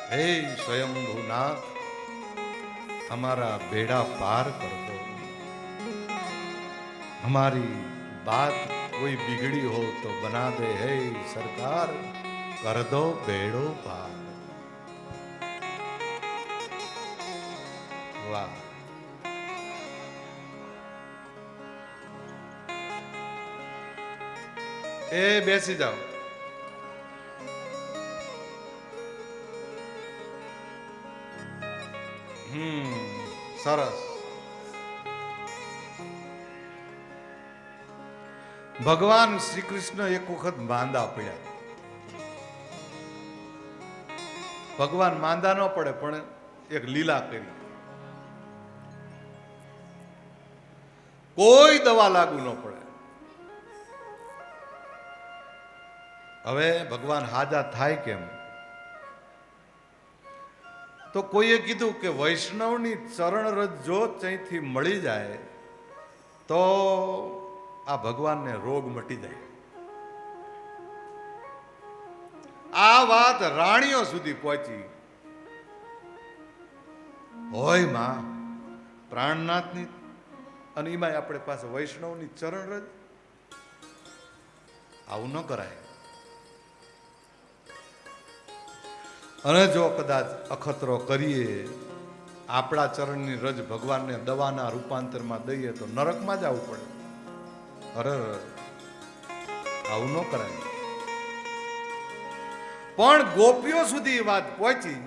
हे स्वयंभूनाथ, हमारा बेड़ा पार कर दो। हमारी बात कोई बिगड़ी हो तो बना दे, हे सरकार कर दो बेड़ो पार। वाह। ए બેસી જાઓ. સરસ. ભગવાન શ્રી કૃષ્ણ એક વખત માંદા પડ્યા. ભગવાન માંદા ન પડે પણ એક લીલા કરી. કોઈ દવા લાગુ ન પડે. હવે ભગવાન હાજા થાય કેમ? તો કોઈએ કીધું કે વૈષ્ણવની ચરણ રજ જો ત્યાંથી મળી જાય તો આ ભગવાનને રોગ મટી જાય. આ વાત રાણીઓ સુધી પહોંચી. હોય માં પ્રાણનાથની, અને એમાં આપણે પાસે વૈષ્ણવની ચરણ રજ. આવું ન કરાય. અને જો કદાચ અખતરો કરીએ, આપણા ચરણની રજ ભગવાનને દવાના રૂપાંતરમાં દઈએ તો નરકમાં જ આવવું પડે. અરે આવું ન કરાય. પણ ગોપીઓ સુધી વાત પહોંચી.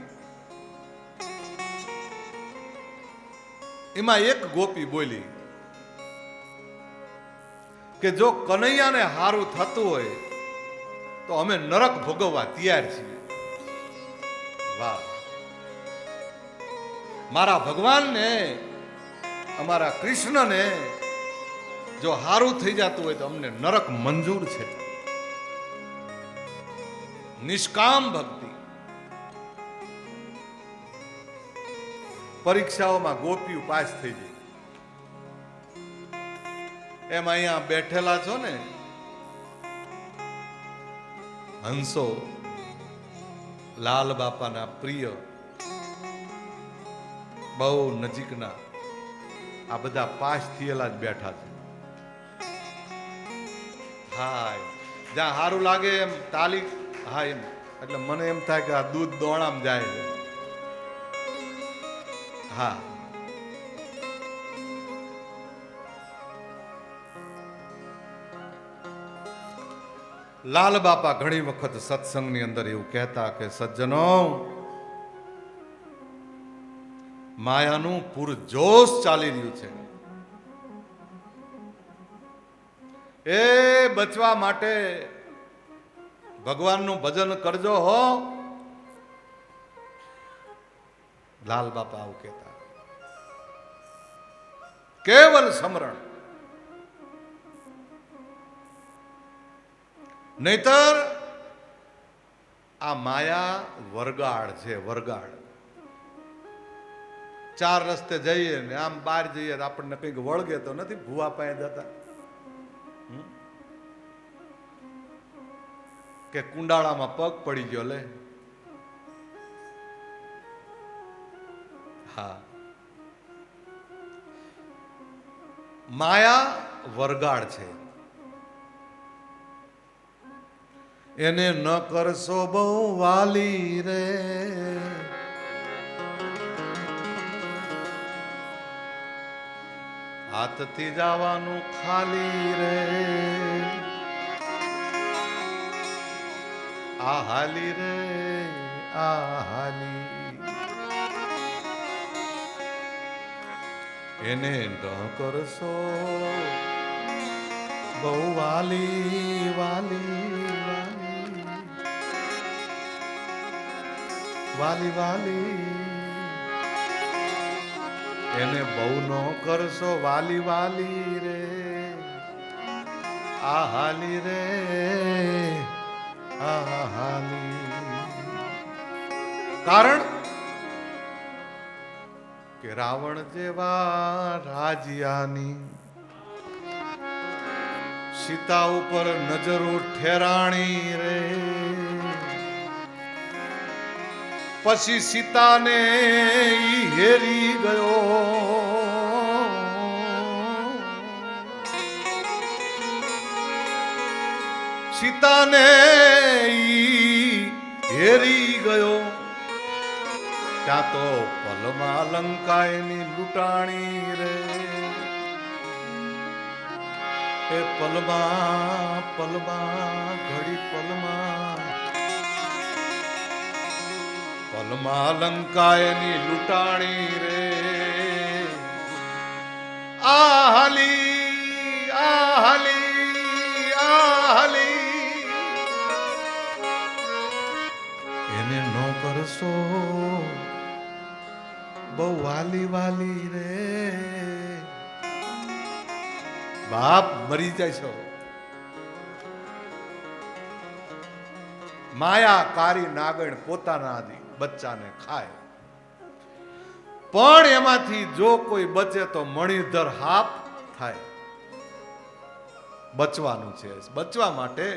એમાં એક ગોપી બોલી કે જો કનૈયાને હારું થતું હોય તો અમે નરક ભોગવવા તૈયાર છીએ. વાહ. મારા ભગવાનને, અમારા કૃષ્ણને જો હારું થઈ જતું હોય તો અમને નરક મંજૂર છે. નિષ્કામ ભક્તિ. પરીક્ષાઓમાં ગોપીઓ પાસ થઈ જાય. એમ અહીંયા બેઠેલા છો ને હંસો, લાલ બાપાના પ્રિય, બહુ નજીકના, આ બધા પાસ થયેલા જ બેઠા છે. હા, જ્યાં સારું લાગે એમ તાલી. હા એમ. એટલે મને એમ થાય કે આ દૂધ દોણામ જાય છે. હા. લાલ બાપા ઘણી વખત સત્સંગની અંદર એવું કહેતા કે સજ્જનો, માયાનું પૂરજોશ ચાલી રહ્યું છે. એ બચવા માટે ભગવાનનું ભજન કરજો હો. લાલ બાપા આવું કહેતા. કેવલ સ્મરણ. નહીતર આ માયા વરગાડ છે. વરગાડ. ચાર રસ્તે જઈએ ને આમ બહાર જઈએ તો આપણને કંઈક વળગે તો નથી ભૂવા પાસે જતા કે કુંડાળામાં પગ પડી ગયો લે. હા. માયા વરગાડ છે. એને ન કરશો બહુ વાલી રે, હાથથી જવાનું ખાલી રે. આ હાલી રે, આ હાલી. એને ન કરશો બહુ વાલી, વાલી, વાલી, વાલી. એને બહુ નો કરશો વાલી, વાલી રે. આ હાલી રે, આ હાલી. કારણ કે રાવણ જેવા રાજ્યાની સીતા ઉપર નજરો ઠેરાણી રે. પછી સીતાને ઈ હેરી ગયો. સીતાને ઈ હેરી ગયો. ત્યાં તો પલમાં લંકા એની લૂંટાણી રે. એ પલમાં પલમાં ઘડી પલમાં પલમાં લંકા એની લૂંટાણી રે. આહલી આહલી આહલી એને નો કરશો બહુ વાલી વાલી રે. બાપ મરી જાય છો. માયા કારી નાગણ પોતાના બચ્ચાને ખાય, પણ એમાંથી જો કોઈ બચે તો મણિધર હાપ થાય. બચવાનું છે. બચવા માટે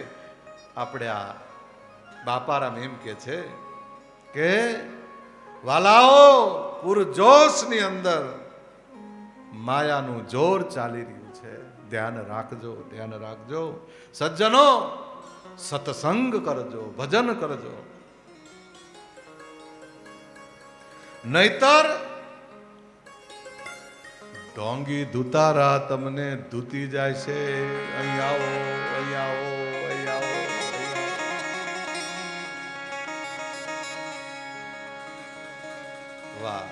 આપણે આ બાપારામ એમ કે છે કે વાલાઓ પૂરજોશની અંદર માયાનું જોર ચાલી રહ્યું છે. ધ્યાન રાખજો, ધ્યાન રાખજો સજ્જનો. સત્સંગ કરજો, ભજન કરજો, નહીતર ઢોંગી ધુતારા તમને ધૂતી જાય છે. અહીં આવો, અહીં આવો, અહીં આવો. વાહ.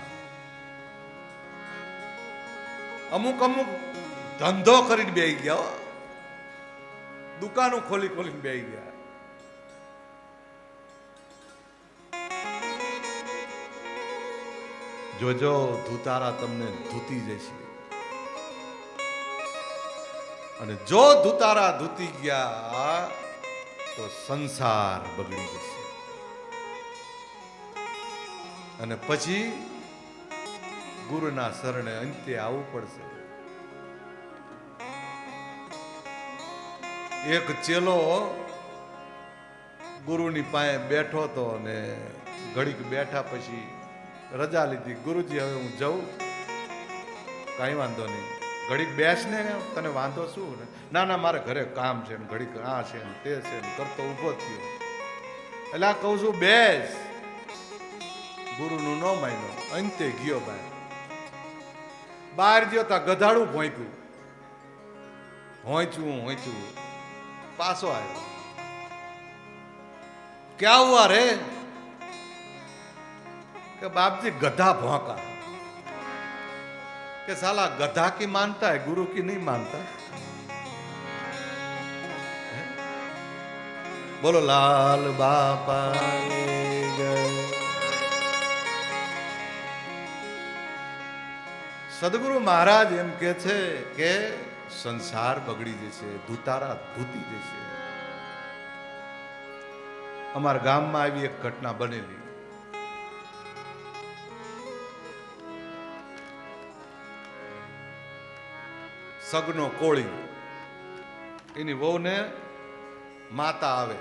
અમુક અમુક ધંધો કરીને બેસી ગયા, દુકાનો ખોલી ખોલીને બેસી ગયા. જોજો ધુતારા તમને ધૂતી જશે. અને જો ધુતારા ધૂતી ગયા તો સંસાર બગડી જશે. અને પછી ગુરુના શરણે અંતે આવવું પડશે. એક ચેલો ગુરુની પાસે બેઠો તો ને ઘડીક બેઠા પછી રજા લીધી. ગુરુજી હવે હું જઉં. કઈ વાંધો નહીં, ઘડીક બેસ ને, તને વાંધો શું? ના ના મારે ઘરે કામ છે ને ઘડીક આ છે ને તે છે ને કરતો ઊભો થયો. એટલે આ કહું છું બેસ. ગુરુનું ન માન્યો, અંતે ગયો બહાર. બહાર ગયો તા ગધાડું ભોંક્યું. હોંચું પાછો આવ્યો. ક્યાં હુઆ રે? કે बापजी गधा भौंका. कि साला गधा की मानता है, गुरु की नहीं मानता. बोलो लाल बापा जय. સદગુરુ મહારાજ એમ કે છે કે સંસાર બગડી જશે, ધુતારા ધૂતી જશે. અમારા ગામમાં આવી એક ઘટના બનેલી. સગનો કોળી, એની વહુને માતા આવે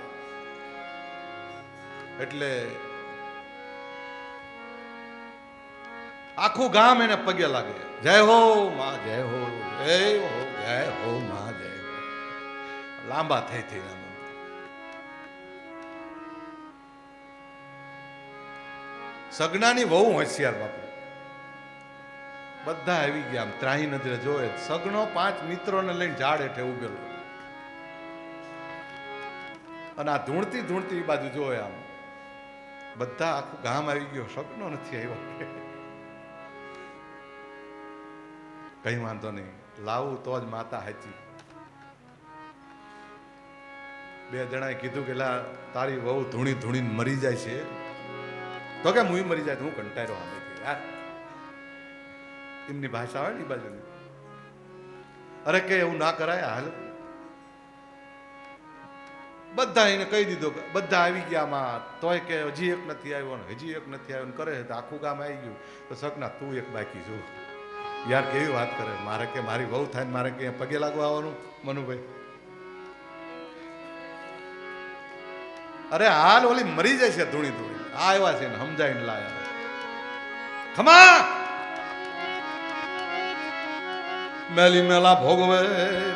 એટલે આખું ગામ એને પગે લાગે. જય હો માં, જય હો, જય હો, જય હો માં, જય હો. લાંબા થઈ સગનાની વહુ હોશિયાર બાપુ. બધા આવી ગયા, આમ ત્રાહી નજરે જોયે. સગનો 5 મિત્રોને લઈને ઝાડ હેઠે ઉભેલો અને આ ધૂણતી ધૂણતી બાજુ જોયે. આમ બધા આખું ગામ આવી ગયો, સગનો નથી આવ્યો. કઈ વાંધો નહીં, લાવું તો જ માતા હાચી. 2 જણાએ કીધું કે લા તારી વહુ ધૂણી ધૂણીને મરી જાય છે. તો કે હું મરી જાય તો હું કંટાળ્યો આમેથી યાર. એમની ભાષા હોય ને એ બાજુની. અરે કે એવું ના કરાય, હાલ. બધા એને કહી દીધું, બધા આવી ગયા માં. તોય કે હજી એક નથી આવ્યો ને હજી એક નથી આવ્યો કરે તો આખું ગામ આવી ગયું. તો સગના તું એક બાકી છું યાર. કેવી વાત કરે. મારે કે મારી વહુ થાય ને મારે કે પગે લાગવા આવવાનું મનુભાઈ. અરે હાલ ઓલી મરી જાય છે ધૂણી ધૂણી. આવ્યા છે ને સમજાઈને લાયા. ખમા મેલી મેલા ભોગવે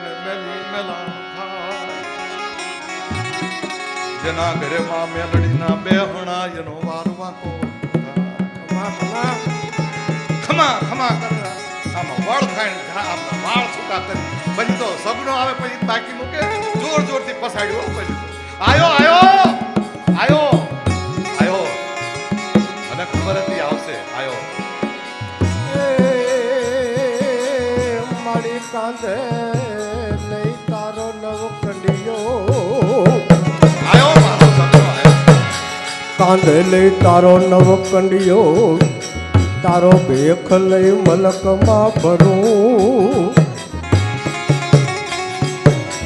ને મેલી મેલા ખાય. જેના ઘરે માં મેલડીના બેહણા એનો વારવાકો ખમા ખમા કર. આમાં વળ ખાઈને આમાં વાળ છૂટા કરી પછી તો સગનો આવે પછી બાકી મૂકે જોર જોરથી પસાડ્યો. પછી આયો આયો આયો આયો અને ખબર હતી આવશે. આયો મારી કાંધે લઈ તારો નવ કંડિયો. આયો મારો સગનો આયો. કાંધે લઈ તારો નવ કંડિયો. તારો ભેખ લઈ મલકમાં ભરું.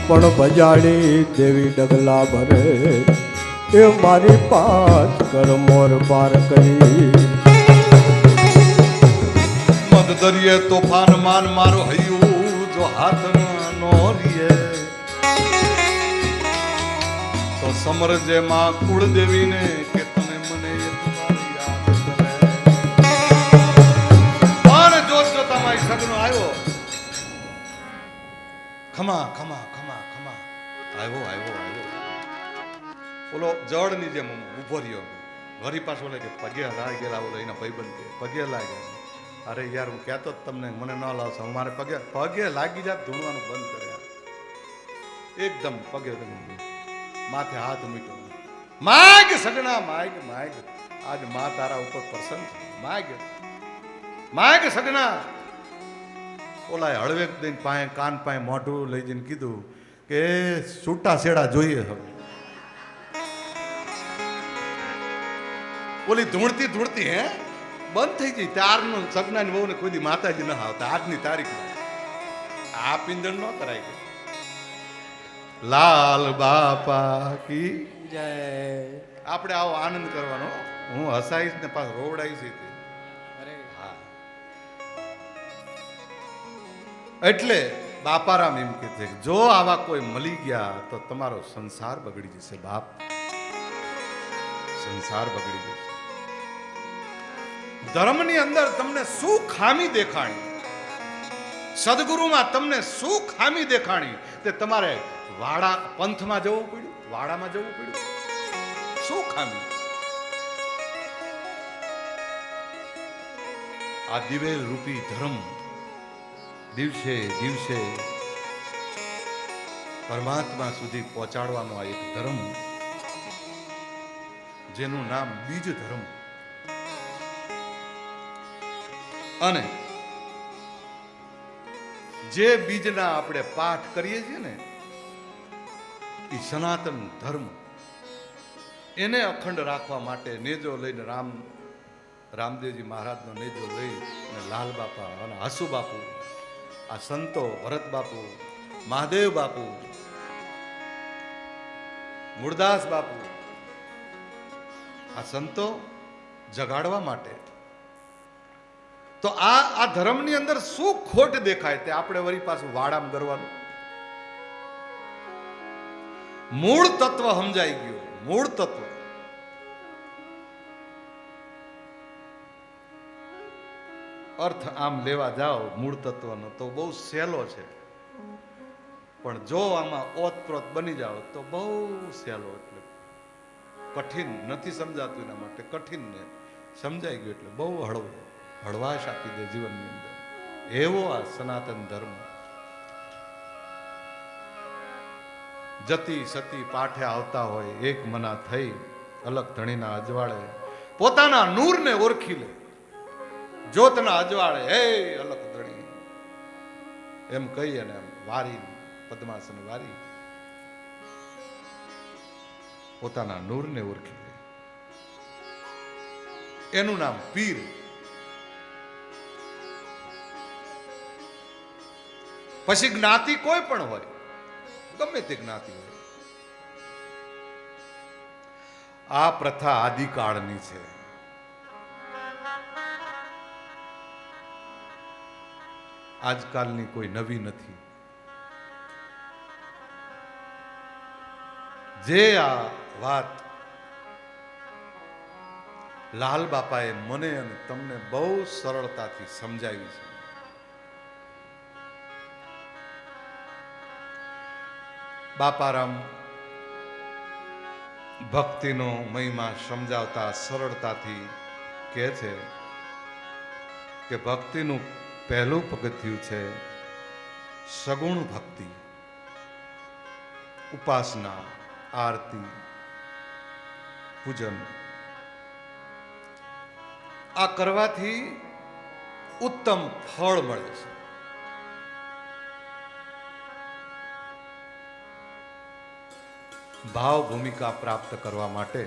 પણ બજાડી દેવી ડગલા ભરે એ મારી પાસ કર મોર પાર કરી. મદ દરિયે તોફાન માન મારો હૈયું જો હાથમાં નો રીએ તો સમરજે માં કુળદેવીને કે તને મને એક વાર યાદ કરે. પણ જોત જોતા મારી સગનો આવ્યો. ખમા ખમા ખમા ખમા આવ્યો આવ્યો આવ્યો. ઓલો જળની જેમ ઉભો રહ્યો. વરી પાછો લે કે પગે લાગી ગયેલા. ઓલો એના ભાઈબંધ કે પગે લાગ્યા. અરે યાર હું કહેતો જ તમને મને ન લાવશો. મારે પગે પગે લાગી જાત ધૂણવાનું બંધ કર્યા. એકદમ પગે માથે હાથ મૂક્યો. માગ સગના માગ માગ. આજ મા તારા ઉપર પ્રસન્ન છે. માગ માગ સગના. ઓલા હળવેક દઈને પાએ કાન પાએ મોઢું લઈ જઈને કીધું કે છૂટા છેડા જોઈએ. હવે ઓલી ધૂણતી ધૂણતી હે બંધ થઈ ગઈ. ત્યારનું સગનાની વહુને કોઈ દી માતાજી ન આવતા. આજની તારીખ આ પિંજણ ન કરાય ગઈ. લાલ બાપા કી જય. આપણે આવો આનંદ કરવાનો. હું હસાઈશ ને પાછ રોવડાઈશ. હા એટલે બાપારામ એમ કે છે જો આવા કોઈ મળી ગયા તો તમારો સંસાર બગડી જશે. બાપ સંસાર બગડી જશે. ધર્મની અંદર તમને શું ખામી દેખાણી, સદગુરુમાં તમને શું ખામી દેખાણી તે તમારે વાડા પંથમાં જવું પડ્યું, વાડામાં જવું પડ્યું. શું ખામી? આ દિવેલ રૂપી ધર્મ દિવસે દિવસે પરમાત્મા સુધી પહોંચાડવાનો આ એક ધર્મ જેનું નામ બીજ ધર્મ. અને જે બીજના આપણે પાઠ કરીએ છીએ ને એ સનાતન ધર્મ, એને અખંડ રાખવા માટે નેજો લઈને રામદેવજી મહારાજનો નેજો લઈ અને લાલ બાપા અને હસુ બાપુ, આ સંતો ભરત બાપુ, મહાદેવ બાપુ, મૂળદાસ બાપુ, આ સંતો જગાડવા માટે. તો આ ધર્મની અંદર શું ખોટ દેખાય તે આપણે વળી પાછું વાડામાં કરવાનું. મૂળ તત્વ સમજાઈ ગયું. મૂળ તત્વ અર્થ આમ લેવા જાઓ મૂળ તત્વનો તો બહુ સહેલો છે, પણ જો આમાં ઓતપ્રોત બની જાઓ તો બહુ સહેલો. એટલે કઠિન નથી સમજાતું, એના માટે કઠિન ને સમજાઈ ગયું એટલે બહુ હળવાશ આપી દે જીવનની અંદર. એવો આ સનાતન ધર્મ. જતી સતી પાઠે આવતા હોય એક મના થઈ, અલગ ધણીના અજવાળે પોતાના નૂરને ઓળખી લે. જ્યોતના અજવાળે હે અલગ ધણી એમ કહી અને વારી પદ્માસન વારી પોતાના નૂરને ઓળખી લે. એનું નામ પીર. પછી જ્ઞાતિ કોઈ પણ હોય, ગમે તે જ્ઞાતિ હોય, આ પ્રથા આદિકાળની છે. આજકાલની કોઈ નવી નથી. જે આ વાત લાલ બાપાએ મને અને તમને બહુ સરળતાથી સમજાવી છે. બાપારામ ભક્તિનો મહિમા સમજાવતા સરળતાથી કહે છે કે ભક્તિનું પહેલું પગથિયું છે સગુણ ભક્તિ, ઉપાસના, આરતી, પૂજન. આ કરવાથી ઉત્તમ ફળ મળે છે. ભાવ ભૂમિકા પ્રાપ્ત કરવા માટે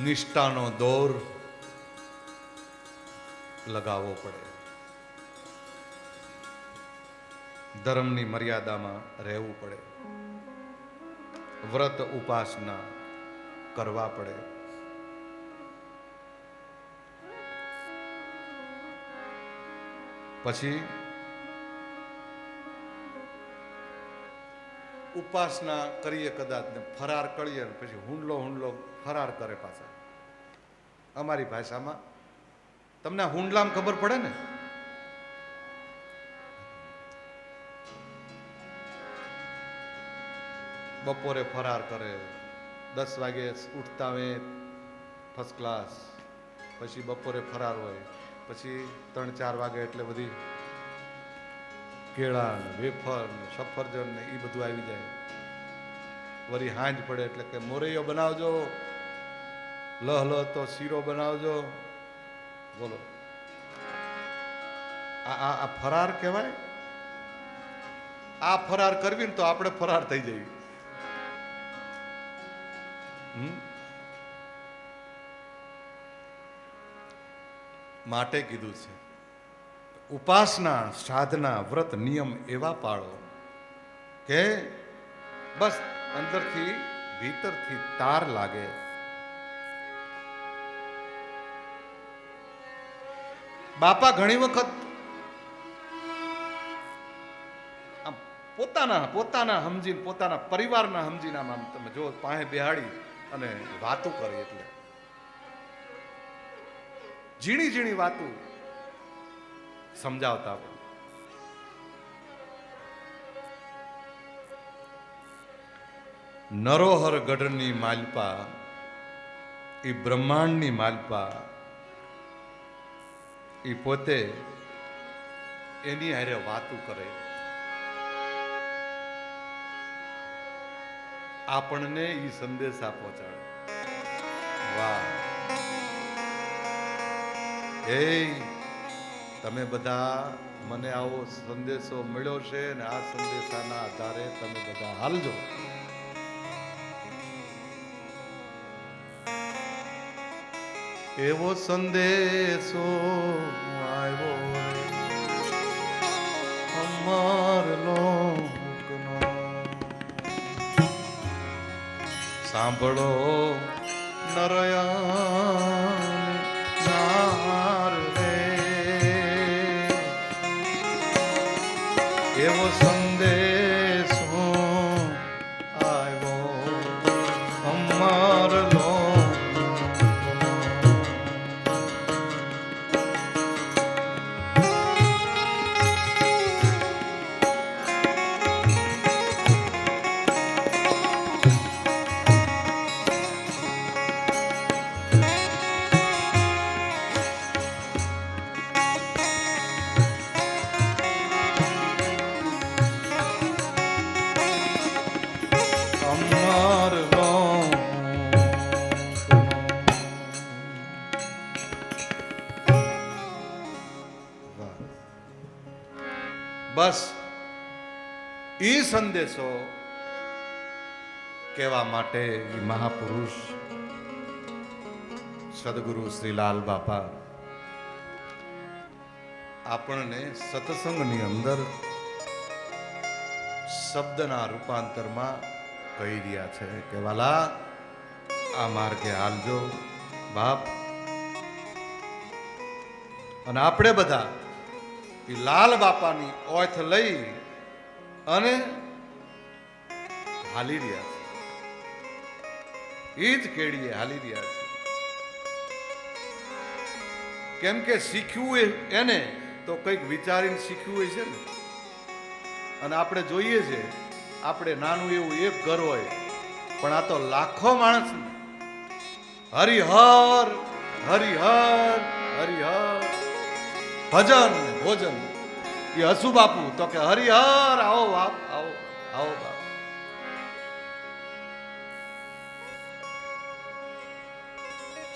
નિષ્ઠાનો દોર લગાવવો પડે. ધર્મની મર્યાદામાં રહેવું પડે. વ્રત ઉપાસના કરવા પડે. પછી ઉપાસના કરીએ કદાચ ને ફરાર કરીએ ને પછી હુંડલો ફરાર કરે પાછા. અમારી ભાષામાં તમને હુંડલામાં ખબર પડે ને, બપોરે ફરાર કરે, 10 વાગે ઉઠતા હોય ફર્સ્ટ ક્લાસ, પછી બપોરે ફરાર હોય, પછી 3-4 વાગે એટલે બધી કેળા ને વેફર ને સફરજન ને એ બધું આવી જાય. વળી હાંજ પડે એટલે કે મોરૈયો બનાવજો, લહ તો શીરો બનાવજો. બોલો, આ ફરાર કહેવાય? આ ફરાર કરવી ને તો આપણે ફરાર થઈ જઈએ. માટે કીધું છે ઉપાસના, સાધના, વ્રત, નિયમ એવા પાળો કે બસ અંદરથી ભીતરથી તાર લાગે. બાપા ઘણી વખત પોતાના સમજીને, પોતાના પરિવારના સમજીને આમ તમે જો પાસે બેહાડી અને વાતો કરી, એટલે ઝીણી વાતો સમજાવતા. નરોહર ગઢની માલપા, એ બ્રહ્માંડની માલપા, એ પોતે એની હારે વાતું કરે. આપણને ઈ સંદેશા પહોંચાડે. વાહ! હે, તમે બધા મને આવો સંદેશો મળ્યો છે ને આ સંદેશાના આધારે તમે બધા હાલજો. એવો સંદેશો આવ્યો અમાર લોકનો, સાંભળો નરયાન નાર રે. એવો સંદેશો આવ્યો અમાર બસ ઈ સંદેશો કહેવા માટે ઈ મહાપુરુષ સદગુરુ શ્રી લાલ બાપા આપણને સત્સંગની અંદર શબ્દના રૂપાંતરમાં કહી રહ્યા છે કે વાલા, આ માર્ગે હાલજો બાપ. અને આપણે બધા એ લાલ બાપાની ઓથ લઈ અને હાલી રહ્યા છે. એ જ કેડીએ હાલી રહ્યા છે. કેમ કે શીખ્યું એને તો કંઈક વિચારીને શીખ્યું હોય છે ને. અને આપણે જોઈએ છે, આપણે નાનું એવું એક ઘર હોય, પણ આ તો લાખો માણસ હરિહર હરિહર હરિહર ભજન ભોજન. એ હસુ બાપુ તો કે હરિહર આવો બાપ આવો આવો બાપ.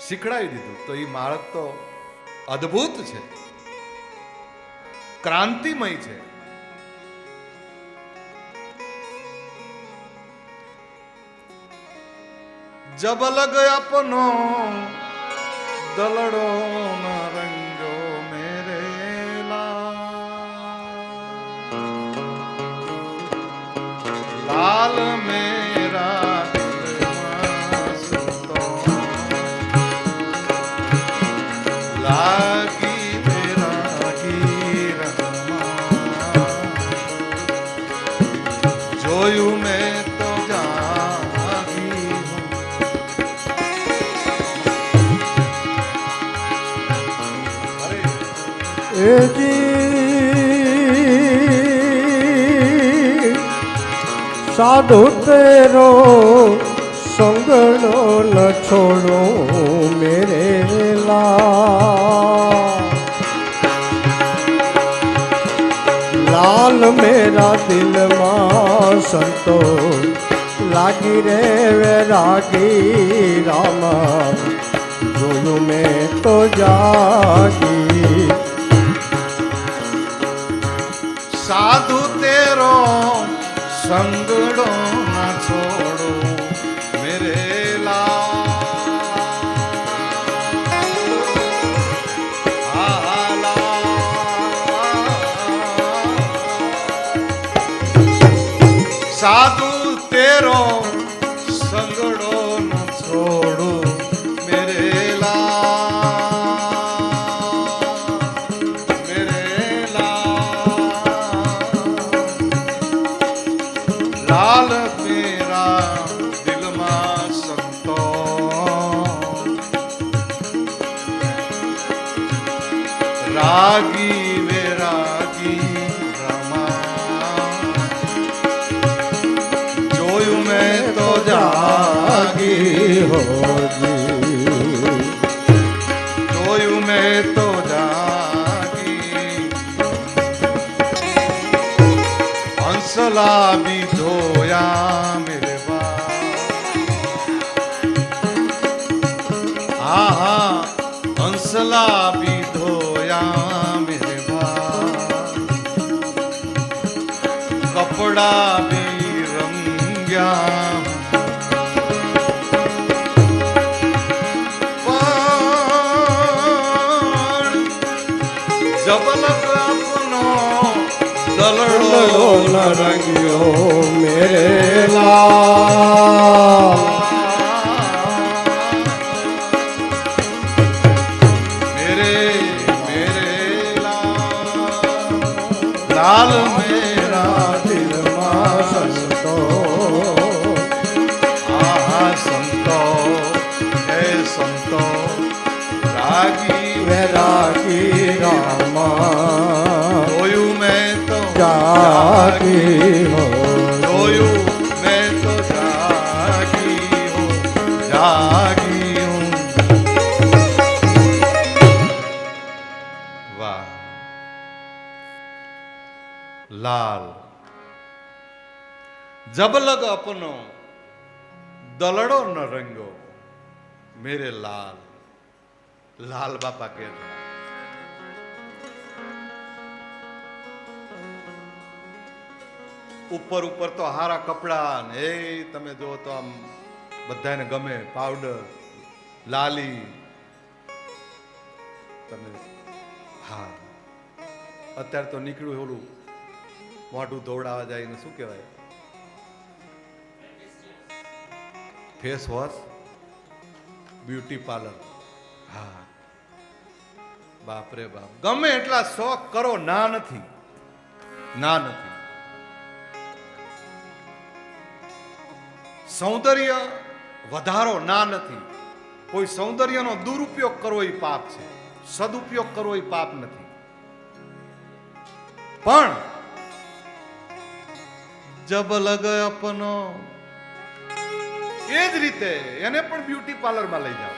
શીખડાવી દીધું તો એ માળક તો અદ્ભુત છે, ક્રાંતિમય છે. જબ લગ અપનો દલડો ન રંગો મેરે લાલ મેરા લાગી મેરાગી રમા જોયું મેં તો જાગી એજી સાધુ તેરો સંગડો ન છોડો મેરે લાલ મેરા દિલમાં સંતો લાગી રે વૈરાગી રામા જોયું મેં તો જાગી સાધુ તેરો સંગડો ના છોડો મેરે સાધુ તેરો સંગડો ન છોડો મેરે લાલ મેરા દિલમાં સંતો રાગી વેરાગી રમા જોયું મેં તો જાગી હોજી જોયું મેં તો જાગી હંસલા भी ધોયા મેરે હા હંસલા भी ધોયા મેરે કપડા भी રંગ્યા જબલક આપનો દલડો ન રંગ્યો મેરે લાલ મેરે મેરે લાલ મેરા દિલમાં સંતો આહા સંતો હે સંતો રાગી વૈરાગી રામા જોયું મેં તો જાગી હો જોયું મેં તો જાગી હું જાગી હું. વાહ લાલ જબલગ અપનો દલડો ન રંગો મેરે લાલ. લાલ બાપા કે ઉપર ઉપર તો હારા કપડા ને એ તમે જો તો આમ બધાને ગમે પાવડર લાલી તમે હા અત્યારે તો નીકળ્યું ઓલું મોઢું ધોવડાવા જાય ને શું કહેવાય ફેસ વોશ બ્યુટી પાર્લર. હા બાપ રે બાપ ગમે એટલા શોખ કરો ના નથી ના નથી. સૌંદર્ય વધારો ના નથી. કોઈ સૌંદર્યનો દુરુપયોગ કરવો એ પાપ છે, સદુપયોગ કરવો એ પાપ નથી. પણ જબ લગ અપનો, એ જ રીતે એને પણ બ્યુટી પાર્લરમાં લઈ જાઓ.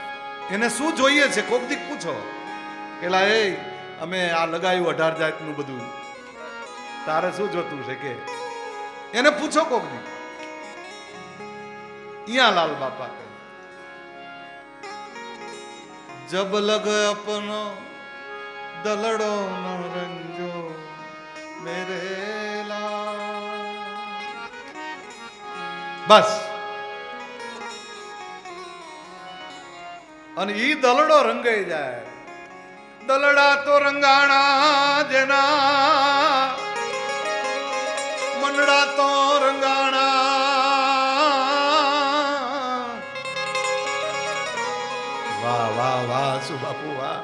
એને શું જોઈએ છે કોક દી પૂછો, પેલા એ અમે આ લગાવ્યું 18 જાતનું બધું, તારે શું જોતું છે કે એને પૂછો કોક દી. ઈયા લાલ બાપા કહે જબ લગ અપનો દલડો ન રંજો મેરે લાલ. બસ. અને ઈ દલડો રંગાઈ જાય. દલડા તો રંગાણા જેના, મંડળા તો રંગાણા. વાહ વાહ વાહ સુબાપુ વાહ.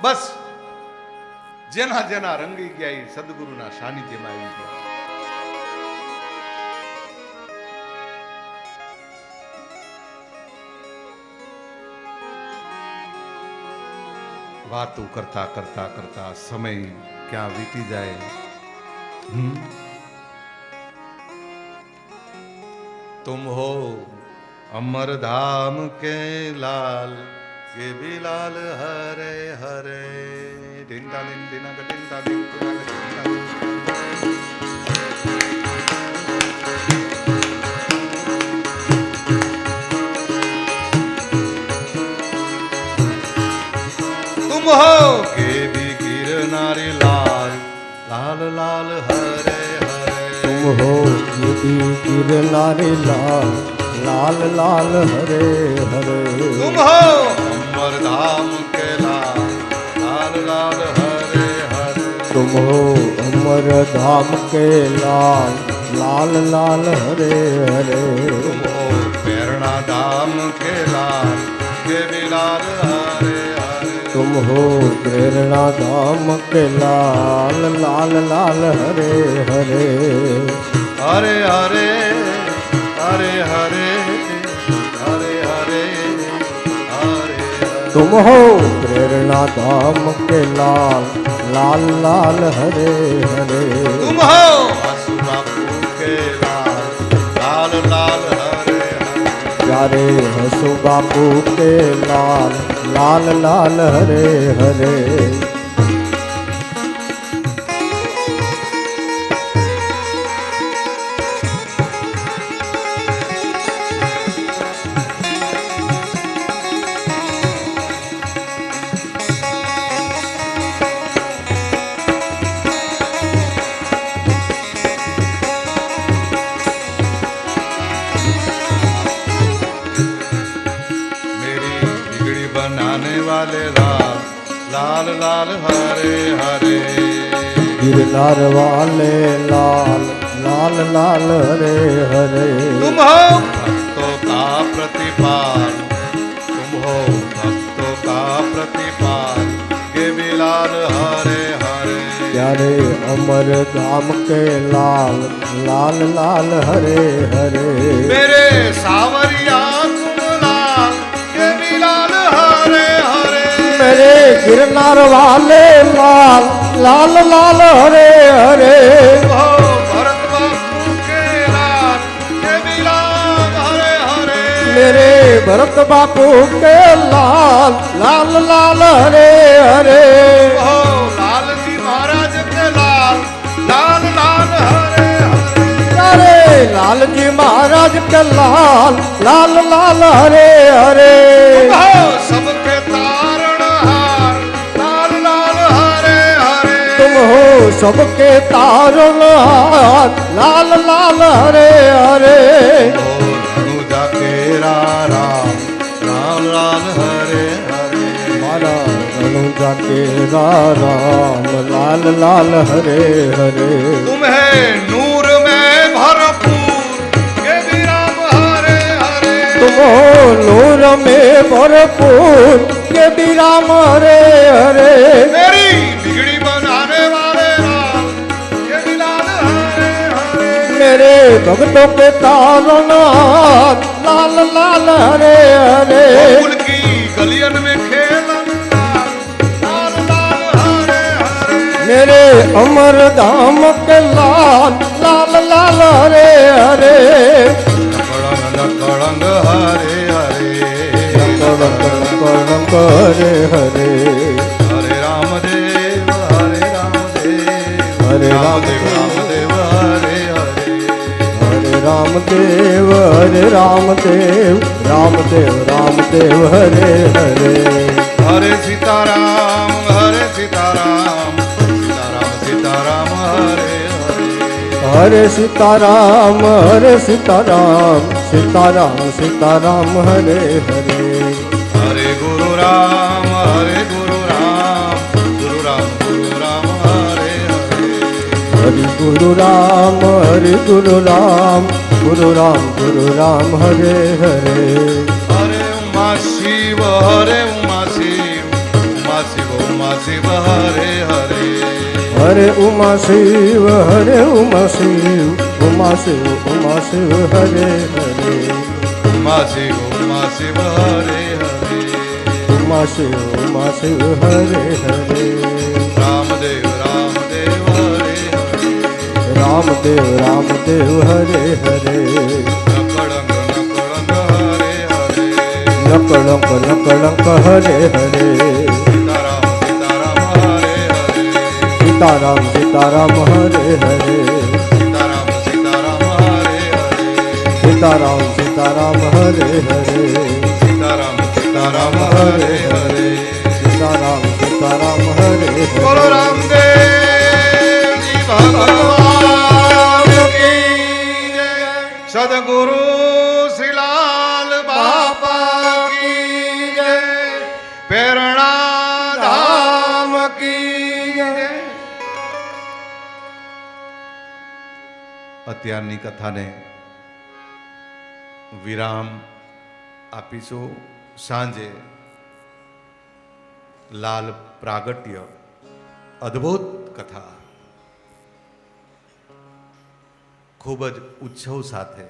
બસ જેના જેના રંગી ગયા એ સદગુરુના સાનિધ્યમાં આવી ગયા. વાતો કરતા કરતા કરતા સમય ક્યાં વીતી જાય. तुम हो अमर धाम के लाल, ये भी लाल हरे हरे. ढिंडा दिन दिना का ढिंडा दिन दिना का ढिंडा दिन. तुम हो के भी गिरनारी लाल, लाल लाल हरे हरे. तुम हो गिरनारी लाल, लाल लाल हरे हरे. तुम हो अमर धाम के लाल, लाल लाल हरे हरे. तुम हो अमर धाम के लाल, लाल लाल हरे हरे. तुम हो प्रेरणा धाम के लाल, ये भी लाल हरे हरे. तुम हो प्रेरणा धाम के लाल, लाल लाल हरे हरे. हरे हरे हरे हरे हरे हरे हरे. तुम हो प्रेरणा धाम के लाल, लाल लाल हरे हरे. तुम हो हसुबापू के लाल, लाल लाल हरे हरे. प्यारे हसु बापू के लाल, लाल लाल हरे हरे. बनाने वाले लाल, लाल लाल हरे हरे. गिरनार वाले लाल, लाल लाल हरे हरे. तुम हो भक्तों का प्रतिपाल, तुम हो भक्तों का प्रतिपाल, ये भी लाल हरे हरे. प्यारे अमर धाम के लाल, लाल लाल हरे हरे. मेरे सावरिया तुम लाल, ये भी लाल हरे हरे. मेरे गिरनार वाले लाल, लाल लाल हरे हरे. हो भरत बापू के लाल, ये भी लाल हरे हरे. मेरे भरत बापू के लाल, लाल लाल हरे हरे. हो लाल जी महाराज के लाल, लाल लाल हरे हरे. अरे लाल जी महाराज के लाल, लाल लाल हरे हरे. हो सबके तारणहार, लाल लाल हरे हरे. तुम हो सबके तारणहार, लाल लाल हरे हरे. हो धनुजा केरा राम, लाल लाल हरे हरे. मारा रनुजा केरा राम, लाल लाल हरे हरे. तुम्हें नूर में भरपूर, ये भी राम हरे हरे. तुम हो नूर में भरपूर, ये भी राम हरे हरे. मेरी बिगड़ी बनाने वाले राम, ભક્તો કે તારો નાથ લાલ લાલ હરે હરે गोकुल की गलियन में खेलन लाल लाल हरे हरे मेरे अमर धाम के लाल लाल लाल हरे हरे कड़ंग हरे हरे कड़ंग हरे हरे हरे रामदेव हरे रामदेव हरे रामदेव रामदेव हरे हरे हरे रामदेव हरे रामदेव रामदेव रामदेव हरे हरे हरे सीताराम सीताराम सीताराम सीताराम हरे हरे हरे सीताराम हरे सीताराम सीताराम सीताराम हरे हरे हरे गुरु राम गुरु राम गुरु राम गुरु राम हरे हरे हरि गुरु राम हरि गुरु राम गुरु राम गुरु राम हरे हरे हरे उमा शिव उमा शिव उमा शिव उमा शिव हरे हरे हरे उमा शिव हरे उमा शिव उमा शिव उमा शिव हरे हरे उमा शिव हरे हरे उमा शिव हरे हरे रामदेव रामदेव हरे हरे रामदेव रामदेव हरे हरे नकड़ंग नकड़ंग हरे हरे नकड़ंक नकड़ंक हरे हरे सीताराम सीताराम हरे हरे सीताराम सीताराम हरे हरे सीताराम सीताराम हरे हरे सीताराम सीताराम हरे हरे सीताराम सीताराम हरे हरे सीताराम सीताराम हरे हरे बोलो रामदेव जी भगवान की जय। सदगुरु श्रीलाल बाबा की जय। प्रेरणा धाम की जय। અત્યારની કથાને વિરામ આપીશું. સાંજે લાલ પ્રાગટ્ય અદ્ભુત કથા ખૂબ જ ઉત્સવ સાથે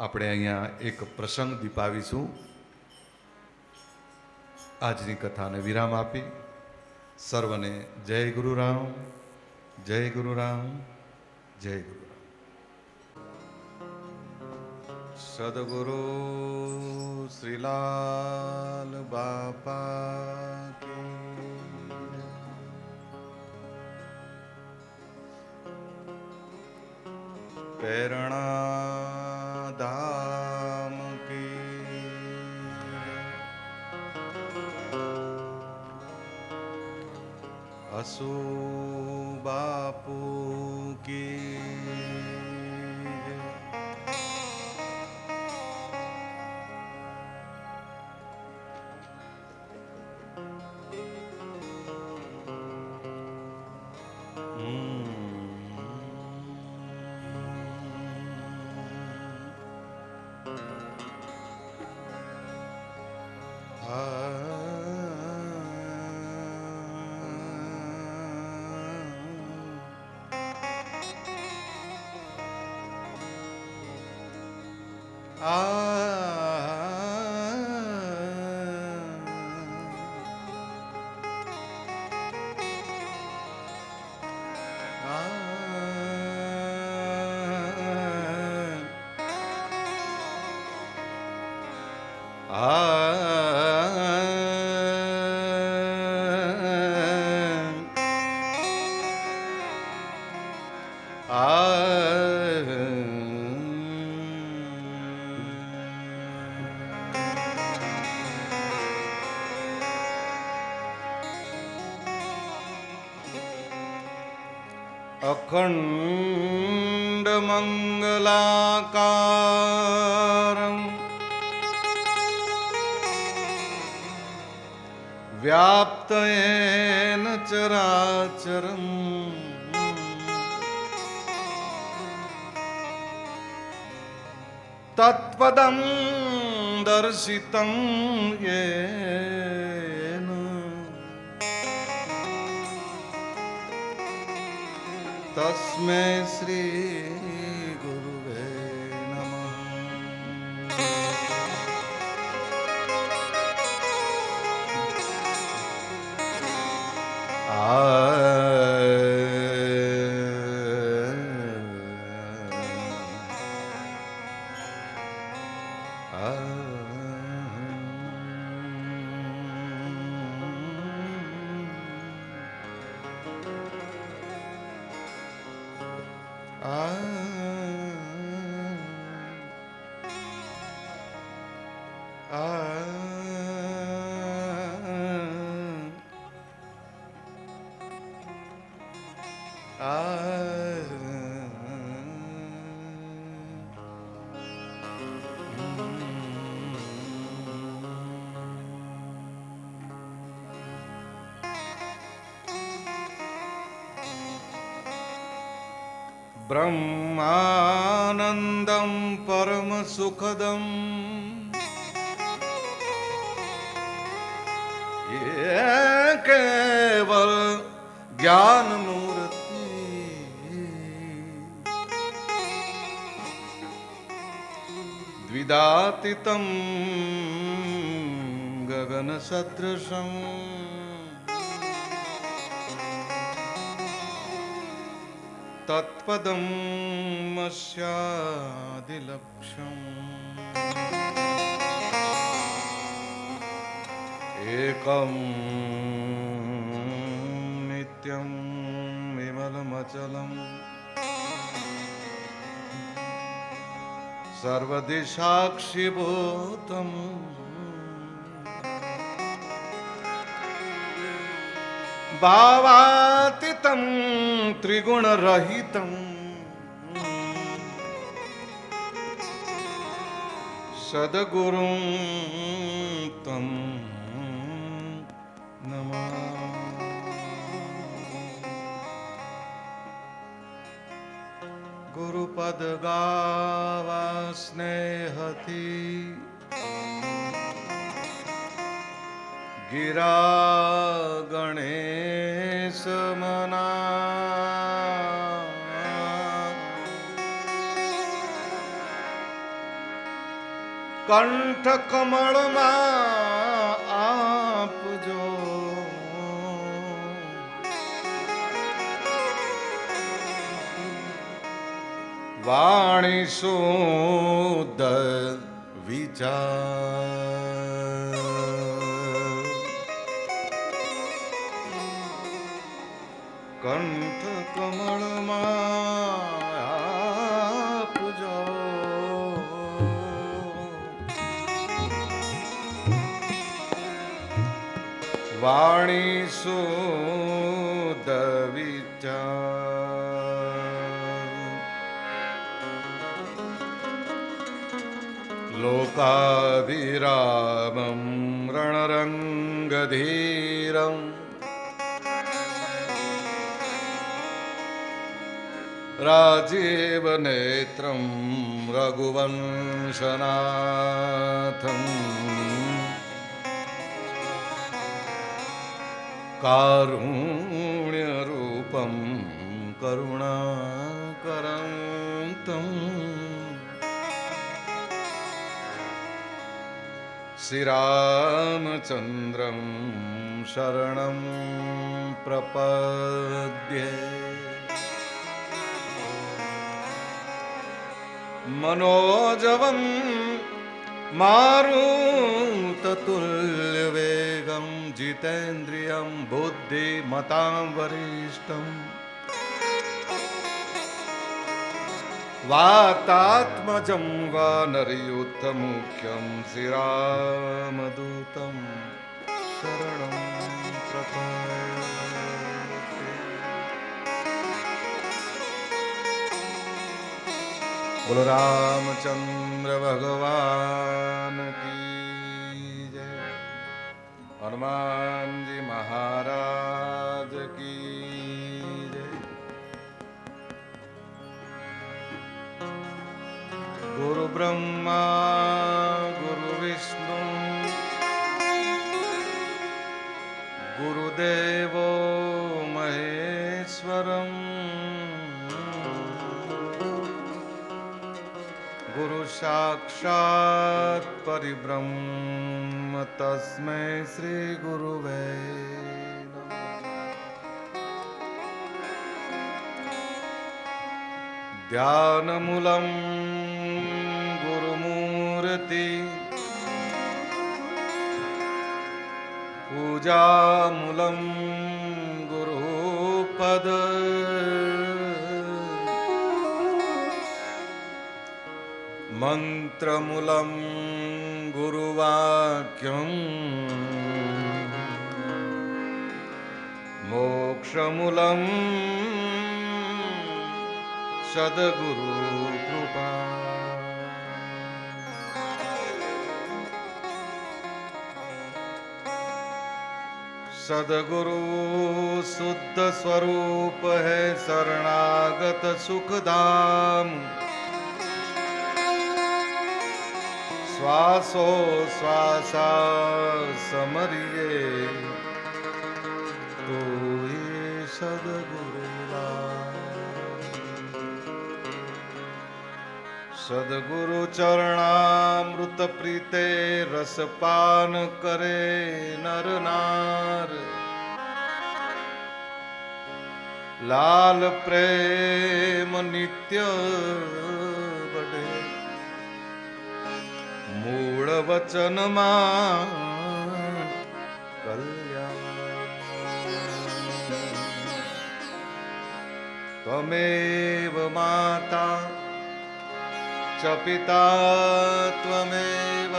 આપણે અહીંયા એક પ્રસંગ દીપાવીશું. આજની કથાને વિરામ આપી સર્વને જય ગુરુરામ જય ગુરુરામ જય ગુરુરામ. સદગુરુ શ્રીલાલ બાપા કી પ્રેરણા ધામ કી હસુ બાપુ કી અખંડ મંગલાકારં વ્યાપ્તયેન ચરાચરં તત્પદં દર્શિतं યેન तस्मै श्री गुरुवे नमः। ब्रह्मानन्दं परमसुखदं ये केवल ज्ञानमूर्ति द्विदातितं गगनसदृशम् तत्पदं मस्यादिलक्ष्यम् एकं नित्यं विमलमचलं सर्वदिशाक्षिभूतम् भावातीतं त्रिगुणरहितं सद्गुरुं तं नमामि। गुरुपद गावा स्नेहति गिरा गणेश मना कंठ कमल आप जो वाणी शुद्ध विचार कंठ कमल आप जो वाणी शुद्ध विचार लोकाभिरामं रणरंगधीरम् राजीव नेत्रं रघुवंशनाथं कारुण्यरूपं करुणाकरं श्रीरामचन्द्रं शरणं प्रपद्ये मनोजवं मारुततुल्यवेगं जितेन्द्रियं बुद्धिमतां वरिष्ठं वातात्मजं वानरयूथमुख्यं श्रीरामदूतं शरणं प्रपद्ये। बोलो रामचंद्र भगवान की जय, हनुमान जी महाराज की जय। गुरु ब्रह्मा गुरु विष्णु गुरुदेवो महेश्वर सारम् गुरु साक्षात् परिब्रह्म तस्मै श्री गुरुवे नमः। ध्यानमूलं गुरुमूर्ति पूजामूलं गुरुपद मंत्रमूलं गुरुवाक्यम् मोक्षमूलं सद्गुरु कृपा। सद्गुरु शुद्ध स्वरूप है शरणागत सुखधाम। श्वासो श्वासा समरिए तो ही सद्गुरुला। सद्गुरु चरणामृत प्रीते रसपान करे नर नार। लाल प्रेम नित्य बढ़े मूल वचन कल्याण। त्वमेव माता च पिता त्वमेव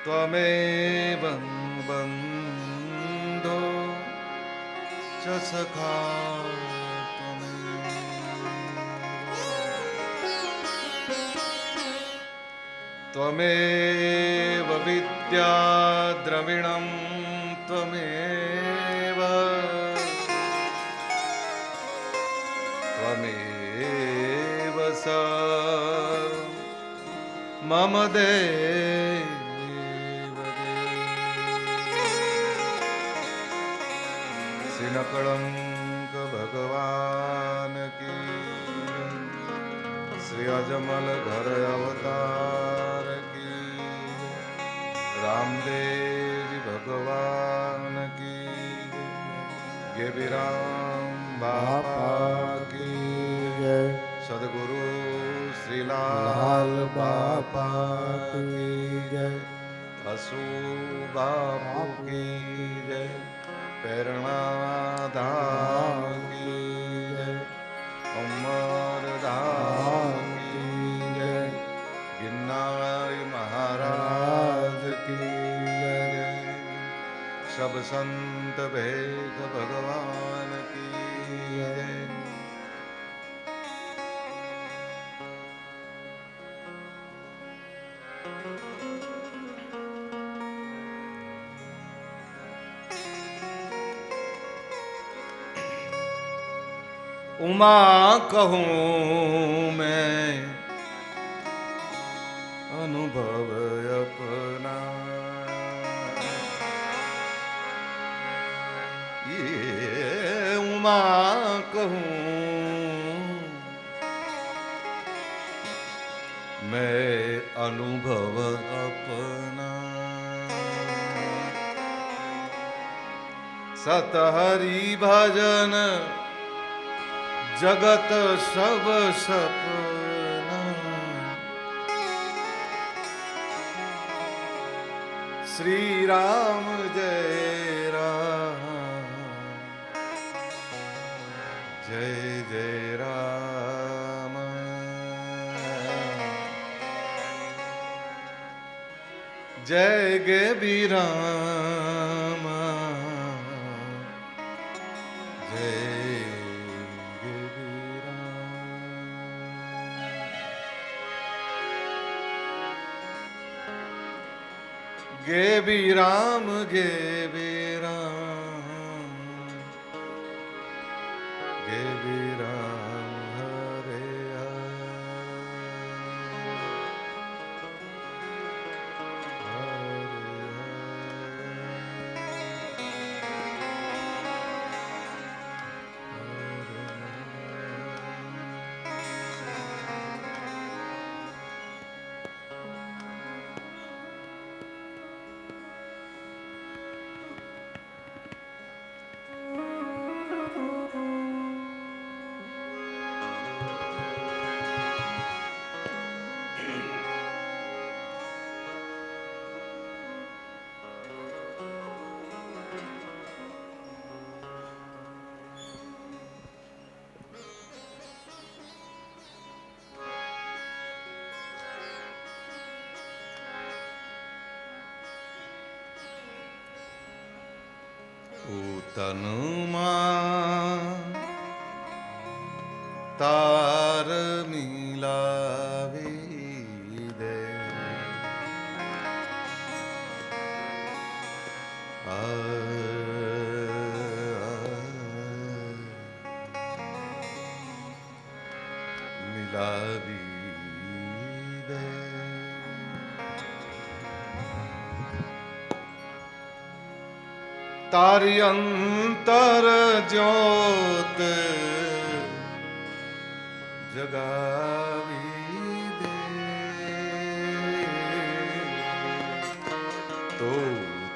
त्वमेव बन्धो च सखा त्वमेव विद्या द्रविणं त्वमेव त्वमेव स मम देव श्री नकलंक भगवान की श्री अजमल घर अवतार की रामदेव जी भगवान की गेबीराम बापा की जय सदगुरु श्री लाल लाल बापा बापा की जय असु बापू की जय प्रेरणा धाम की जय अमर धाम की जय गिरनारी महाराज की जय सब संत भेद भगवान की जय। उमा कहूँ मैं अनुभव अपना ये उमा कहूँ मैं अनुभव अपना। सतहरि भजन जगत सब सपना। श्री राम जय राम जय जय राम। जय गेबीराम जय गेबीराम गेबीराम गेबीराम हरे તનમાં તાર મિલાવી દે મિલાવી દે તારી અંતર જ્યોત જગાવી દે તો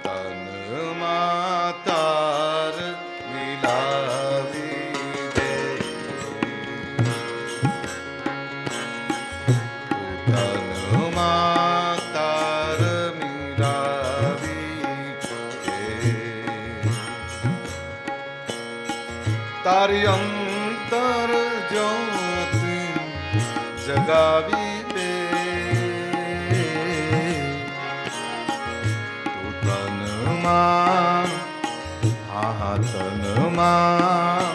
તનમાં તાર મિલાવી દે તો તનમાં તાર મિલાવી દે તારી અંતર જ્યોતિ જગાવી દે તું તનમાં હા તનમાં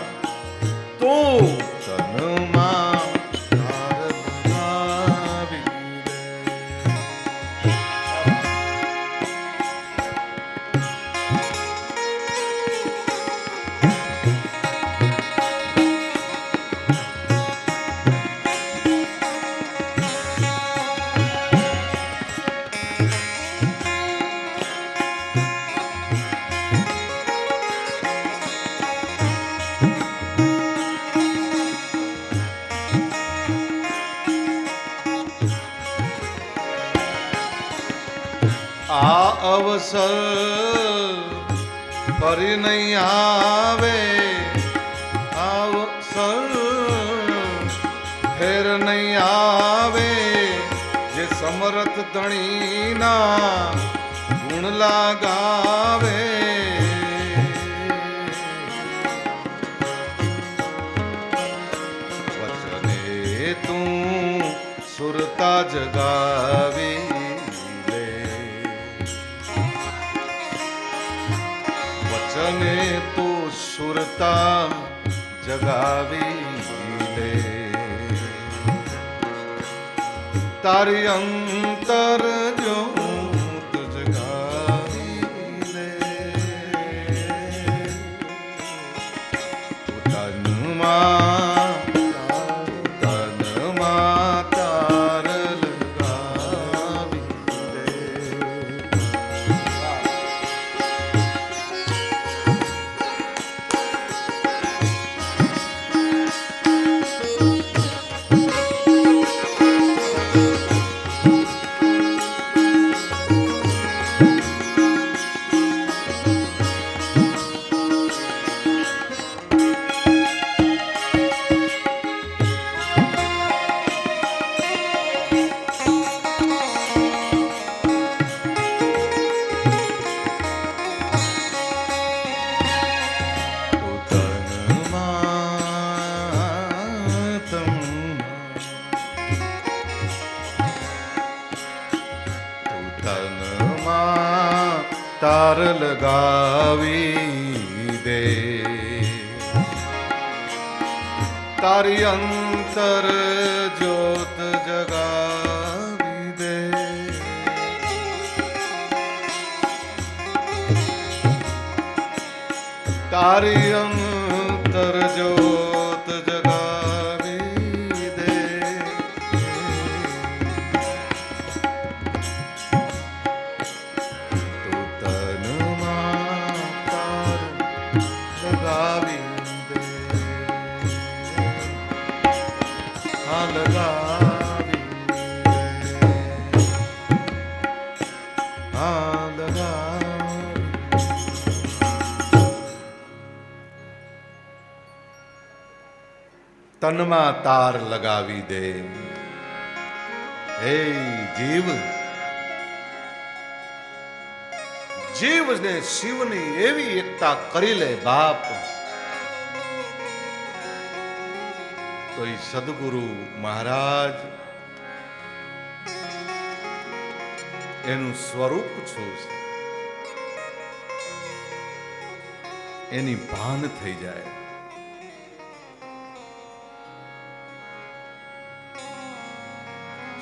તું તનમાં તાર જગાવી દે આ અવસર ફરી નહીં આવે અવસર ફેર નહીં આવે જે સમર્થ ધણીના ગુણ લાગાવે વચને તું સુરતા જગાવી વચને તું સુરતા જગાવી દે તારી અંતર જ્યોત જગાવી દે તનમાં તાર લગાવી દે તાર લગાવી દે તારી અંતર જ્યોત જગાવી દે તારી અંતર જ્યોત જગાવી દે તનમાં તાર લગાવી દે હે જીવ જીવને શિવની એવી એકતા કરી લે બાપ તો એ સદગુરુ મહારાજ એનું સ્વરૂપ છું એની ભાન થઈ જાય.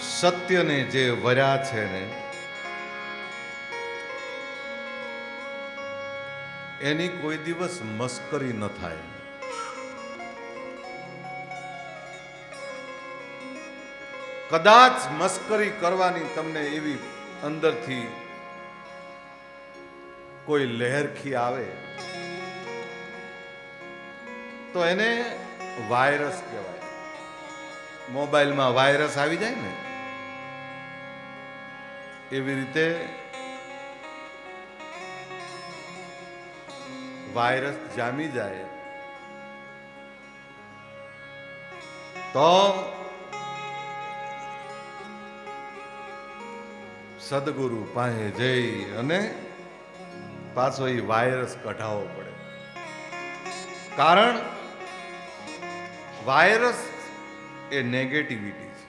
સત્યને જે વર્યા છે ને એની કોઈ દિવસ મસ્કરી ન થાય. કદાચ મસ્કરી કરવાની તમને એવી અંદરથી કોઈ લહેરખી આવે તો એને વાયરસ કહેવાય. મોબાઈલમાં વાયરસ આવી જાય ને એવી રીતે વાયરસ જામી જાય તો સદગુરુ પાસે જઈ અને પાછો એ વાયરસ કઢાવવો પડે. કારણ વાયરસ એ નેગેટિવિટી છે.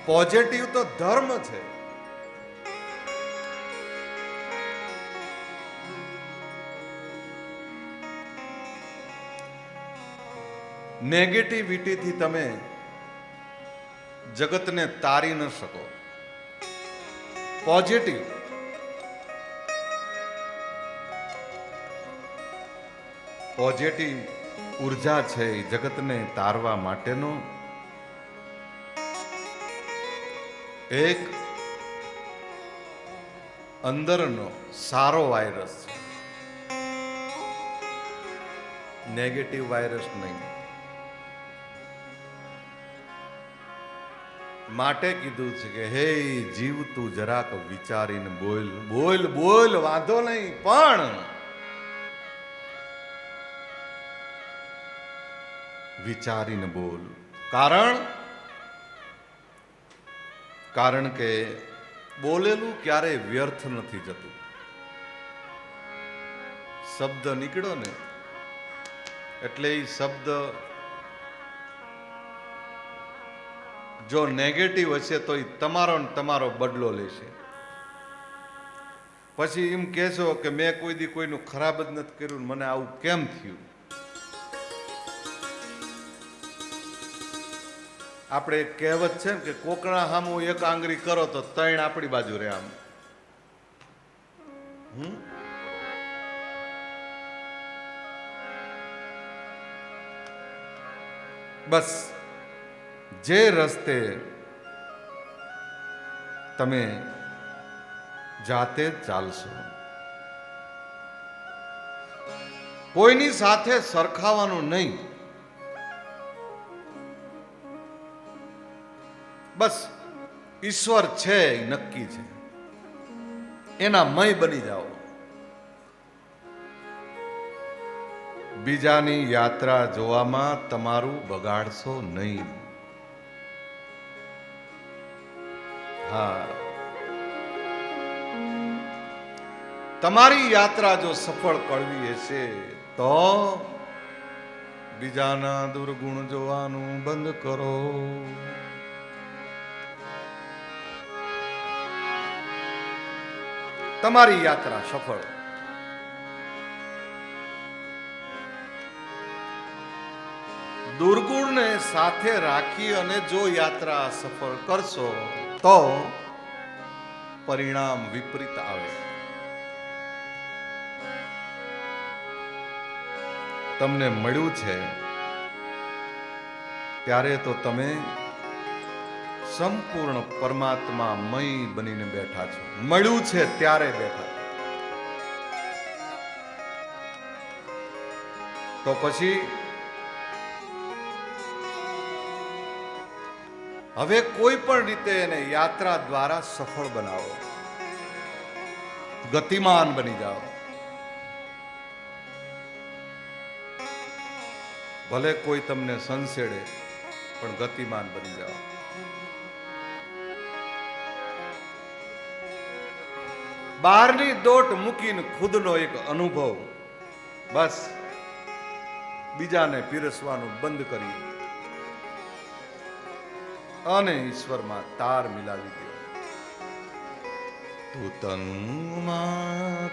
પોઝિટિવ તો ધર્મ છે. નેગેટિવિટીથી તમે જગતને તારી ન શકો. પોઝિટિવ પોઝિટિવ ઉર્જા છે એ જગતને તારવા માટેનો એક અંદરનો સારો વાયરસ છે, નેગેટિવ વાયરસ નહીં. માટે કીધું છે કે હે જીવ તું જરાક વિચારીને બોલ. બોલ બોલ વાંધો નહીં પણ વિચારીને બોલ. કારણ કે બોલેલું ક્યારેય વ્યર્થ નથી જતું. શબ્દ નીકળ્યો ને એટલે એ શબ્દ જો નેગેટિવ હશે તો એ તમારો ને તમારો બદલો લેશે. પછી એમ કહેશો કે મેં કોઈ દી કોઈનું ખરાબ જ નથી કર્યું, મને આવું કેમ થયું. આપણે એક કહેવત છે ને કે કોકણા સામું એક આંગળી કરો તો ત્રણ આપણી બાજુ રહે. આમ બસ જે રસ્તે તમે જાતે જ ચાલશો, કોઈની સાથે સરખાવાનું નહીં. બસ ઈશ્વર છે એ નક્કી છે, એના મય બની જાઓ. બીજાની યાત્રા જોવામાં તમારું બગાડશો નહીં. હા, તમારી યાત્રા જો સફળ કરવી હશે તો બીજાના દુર્ગુણ જોવાનું બંધ કરો. તમારી યાત્રા સફળ. દુર્ગુણને સાથે રાખી અને જો યાત્રા સફળ કરશો તો પરિણામ વિપરીત આવે. તમને મળ્યું છે ત્યારે તો તમે સંપૂર્ણ પરમાત્મા મય બનીને બેઠા છો. મળ્યું છે ત્યારે બેઠા. તો પછી હવે કોઈ પણ રીતે એને યાત્રા દ્વારા સફળ બનાવો, ગતિમાન બની જાઓ. ભલે કોઈ તમને સંસેડે પણ ગતિમાન બની જાઓ. બહારની દોટ મૂકીને ખુદનો એક અનુભવ, બસ બીજાને પીરસવાનું બંધ કરી અને ઈશ્વરમાં તાર મિલાવી દો. તું તનુમાં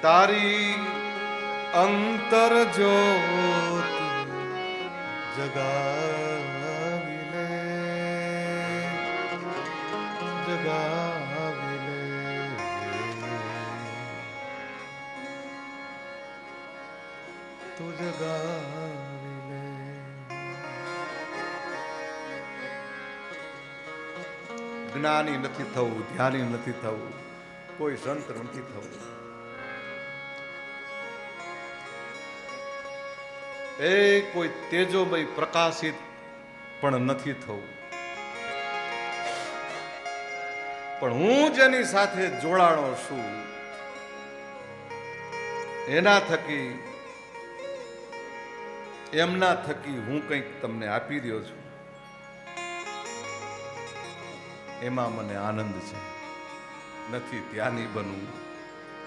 તારી અંતર જ્યોત જગાવી લે, જગાવી લે. તું જગાવી લે. જ્ઞાની નથી થવું, ધ્યાની નથી થવું, કોઈ સંત નથી થવું. એ કોઈ તેજોમય પ્રકાશિત પણ નથી થવું. પણ હું જેની સાથે જોડાણો છું એના થકી, એમના થકી હું કંઈક તમને આપી રહ્યો છું, એમાં મને આનંદ છે. નથી ત્યાંની બનવું,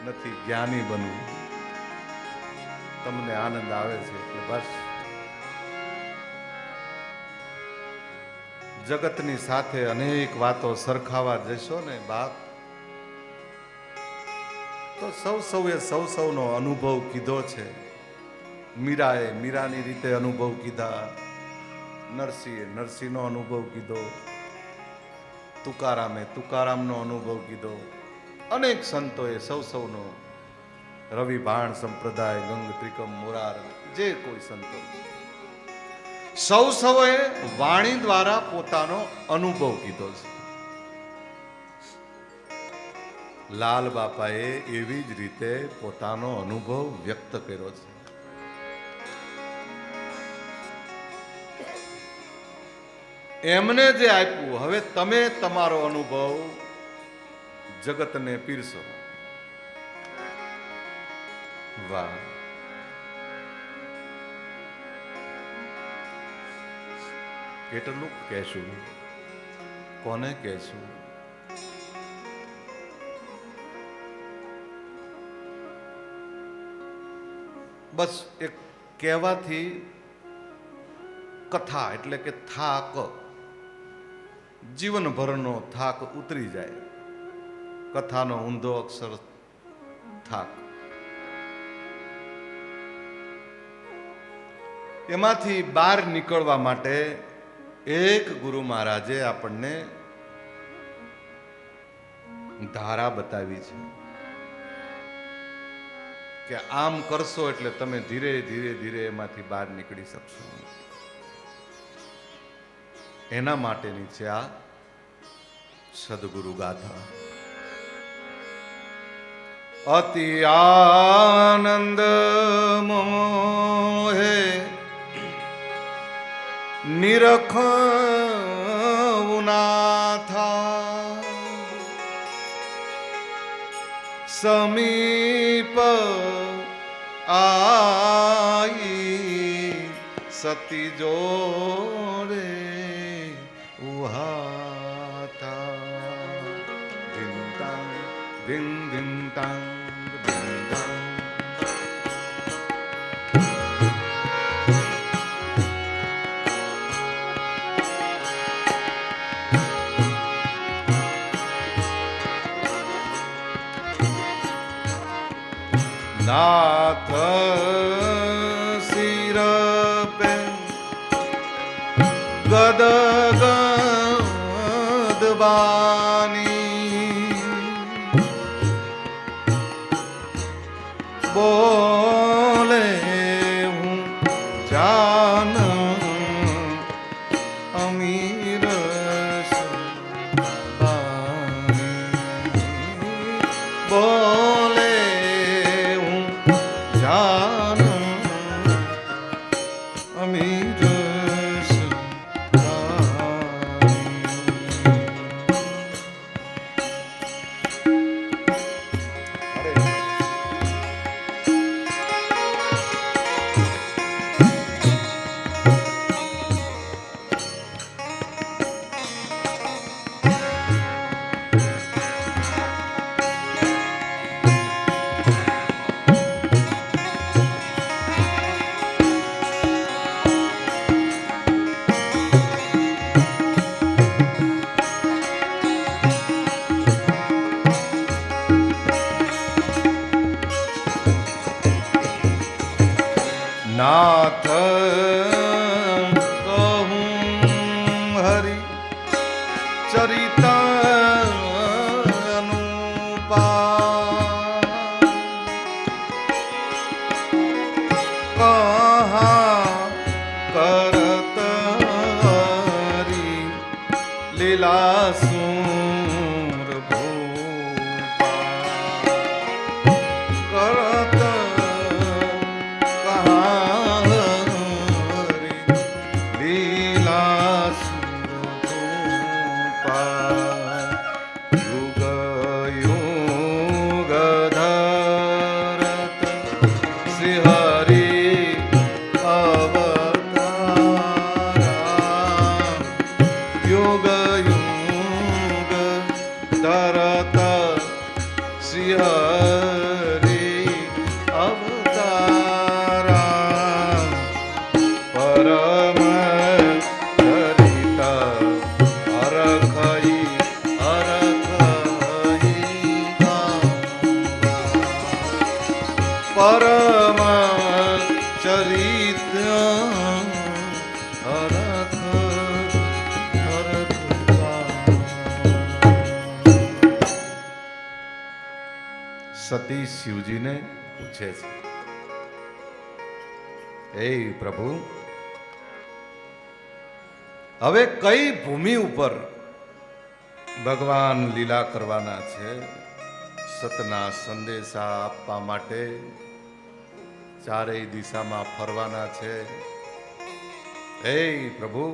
નથી જ્ઞાની બનવું, તમને આનંદ આવે છે એટલે બસ. જગતની સાથે અનેક વાતો સરખાવા જશો ને બાપ, તો સૌએ સૌનો અનુભવ કીધો છે. મીરાએ મીરાની રીતે અનુભવ કીધા, નરસિંહે નરસિંહનો અનુભવ કીધો, તુકારામે તુકારામનો અનુભવ કીધો, અનેક સંતોએ સૌનો, રવિ ભાણ સંપ્રદાય, ગંગ ત્રિકમ મોરાર, જે કોઈ સંતો, સૌએ વાણી દ્વારા પોતાનો અનુભવ કીધો છે. લાલ બાપાએ એવી જ રીતે પોતાનો અનુભવ વ્યક્ત કર્યો છે. એમને જે આપ્યું, હવે તમે તમારો અનુભવ જગતને પીરસો. વાહ. કેટલું કહેશું, કોને કહેશું? બસ એક કહેવાથી કથા એટલે કે થાક, જીવનભરનો થાક ઉતરી જાય. કથાનો ઊંધો અક્ષર થાક. એમાંથી બહાર નીકળવા માટે એક ગુરુ મહારાજે આપણને ધારા બતાવી છે કે આમ કરશો એટલે તમે ધીરે ધીરે ધીરે એમાંથી બહાર નીકળી શકશો. એના માટેની છે આ સદગુરુ ગાથા. અતિ આનંદ મોહે નિરખુનાથા, સમીપ આઈ સતી જોડે ઉહાતા. ધીમ તાંગ ધીમ ધીમ તાંગ ધીમ તાંગ. નાથ સિર પે ગદ ગદ બાની, બોલે હું જાન અમીર બોલે જાન અમીર. લીલા સુર ભૂપા કરત કહારી લીલા સુર ભૂપા યુગ યુગ ધરત શ્રી હરિ અવતારા યુગ યુગ ધરત શ્રી હરિ અવતારા પરમ ચરિત અરખઈ અરખઈ પરમ ચરિત અરખ સતી શિવજીને પૂછે છે, હે પ્રભુ, હવે કઈ ભૂમિ ઉપર ભગવાન લીલા કરવાના છે? સતના સંદેશા આપવા માટે ચારેય દિશામાં ફરવાના છે. હે પ્રભુ,